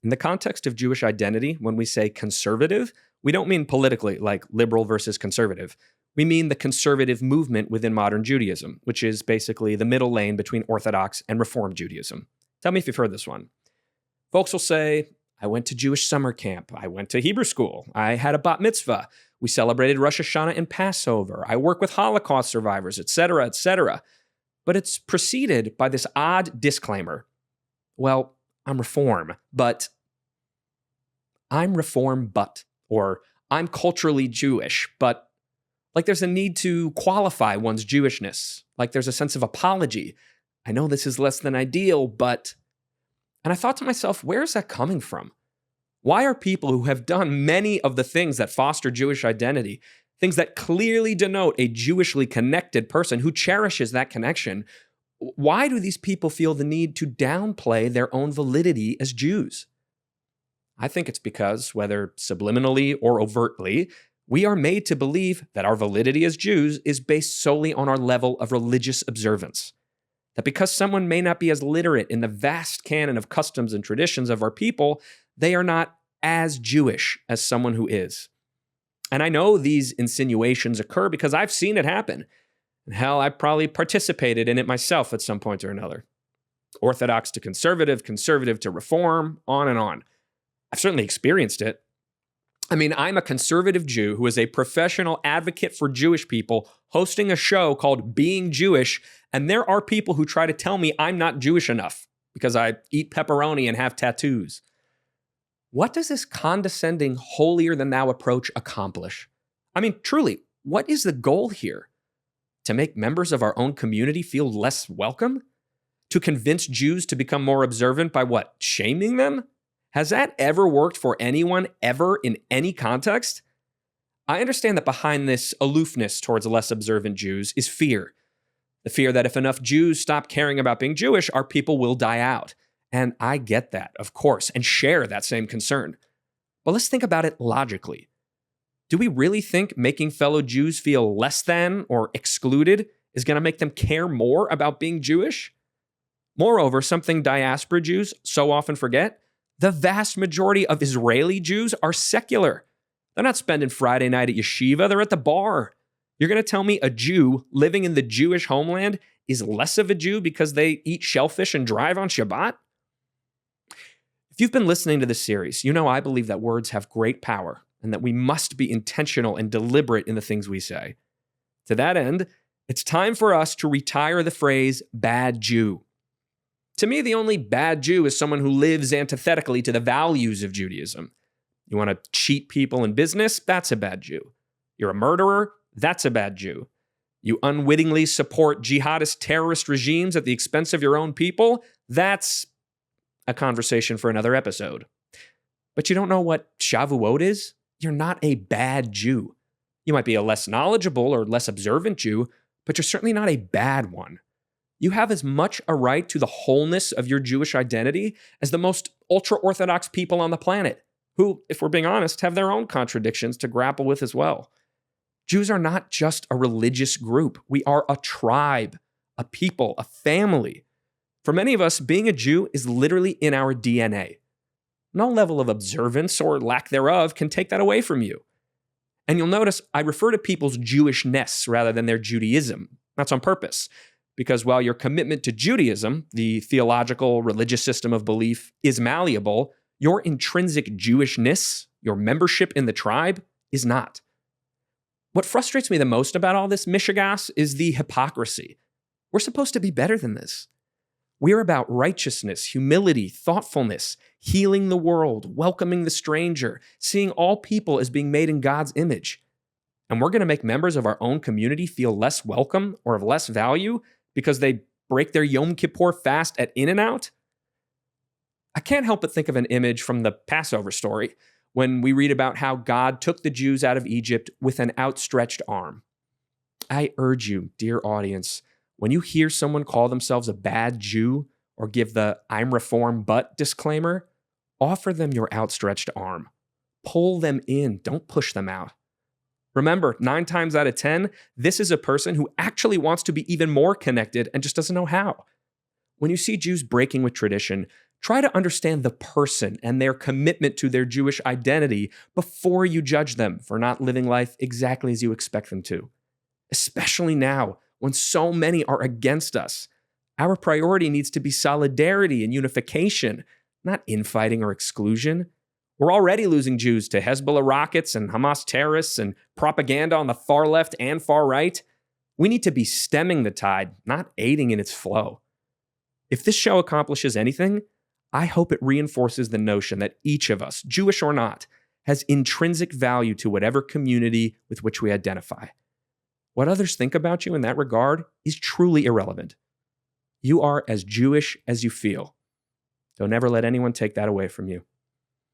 In the context of Jewish identity, when we say conservative, we don't mean politically, like liberal versus conservative. We mean the conservative movement within modern Judaism, which is basically the middle lane between Orthodox and Reform Judaism. Tell me if you've heard this one. Folks will say, I went to Jewish summer camp. I went to Hebrew school. I had a bat mitzvah. We celebrated Rosh Hashanah and Passover. I work with Holocaust survivors, etc., etc. But it's preceded by this odd disclaimer. Well, I'm Reform, but, or I'm culturally Jewish, but, like there's a need to qualify one's Jewishness. Like there's a sense of apology. I know this is less than ideal, but... And I thought to myself, where is that coming from? Why are people who have done many of the things that foster Jewish identity, things that clearly denote a Jewishly connected person who cherishes that connection, why do these people feel the need to downplay their own validity as Jews? I think it's because, whether subliminally or overtly, we are made to believe that our validity as Jews is based solely on our level of religious observance. That because someone may not be as literate in the vast canon of customs and traditions of our people, they are not as Jewish as someone who is. And I know these insinuations occur because I've seen it happen. And hell, I probably participated in it myself at some point or another. Orthodox to conservative, conservative to Reform, on and on. I've certainly experienced it. I mean, I'm a conservative Jew who is a professional advocate for Jewish people hosting a show called Being Jewish, and there are people who try to tell me I'm not Jewish enough because I eat pepperoni and have tattoos. What does this condescending, holier-than-thou approach accomplish? I mean, truly, what is the goal here? To make members of our own community feel less welcome? To convince Jews to become more observant by what? Shaming them? Has that ever worked for anyone, ever, in any context? I understand that behind this aloofness towards less observant Jews is fear. The fear that if enough Jews stop caring about being Jewish, our people will die out. And I get that, of course, and share that same concern. But let's think about it logically. Do we really think making fellow Jews feel less than or excluded is going to make them care more about being Jewish? Moreover, something diaspora Jews so often forget, the vast majority of Israeli Jews are secular. They're not spending Friday night at yeshiva, they're at the bar. You're going to tell me a Jew living in the Jewish homeland is less of a Jew because they eat shellfish and drive on Shabbat? If you've been listening to this series, you know I believe that words have great power and that we must be intentional and deliberate in the things we say. To that end, it's time for us to retire the phrase bad Jew. To me, the only bad Jew is someone who lives antithetically to the values of Judaism. You want to cheat people in business? That's a bad Jew. You're a murderer? That's a bad Jew. You unwittingly support jihadist terrorist regimes at the expense of your own people? That's a conversation for another episode. But you don't know what Shavuot is? You're not a bad Jew. You might be a less knowledgeable or less observant Jew, but you're certainly not a bad one. You have as much a right to the wholeness of your Jewish identity as the most ultra-Orthodox people on the planet, who, if we're being honest, have their own contradictions to grapple with as well. Jews are not just a religious group. We are a tribe, a people, a family. For many of us, being a Jew is literally in our DNA. No level of observance or lack thereof can take that away from you. And you'll notice I refer to people's Jewishness rather than their Judaism. That's on purpose. Because while your commitment to Judaism, the theological religious system of belief, is malleable, your intrinsic Jewishness, your membership in the tribe, is not. What frustrates me the most about all this mishigas is the hypocrisy. We're supposed to be better than this. We're about righteousness, humility, thoughtfulness, healing the world, welcoming the stranger, seeing all people as being made in God's image. And we're going to make members of our own community feel less welcome or of less value because they break their Yom Kippur fast at In-N-Out? I can't help but think of an image from the Passover story when we read about how God took the Jews out of Egypt with an outstretched arm. I urge you, dear audience, when you hear someone call themselves a bad Jew or give the I'm Reform but disclaimer, offer them your outstretched arm. Pull them in, don't push them out. Remember, 9 times out of 10, this is a person who actually wants to be even more connected and just doesn't know how. When you see Jews breaking with tradition, Try to understand the person and their commitment to their Jewish identity before you judge them for not living life exactly as you expect them to. Especially now, when so many are against us. Our priority needs to be solidarity and unification, not infighting or exclusion. We're already losing Jews to Hezbollah rockets and Hamas terrorists and propaganda on the far left and far right. We need to be stemming the tide, not aiding in its flow. If this show accomplishes anything, I hope it reinforces the notion that each of us, Jewish or not, has intrinsic value to whatever community with which we identify. What others think about you in that regard is truly irrelevant. You are as Jewish as you feel. Don't ever let anyone take that away from you.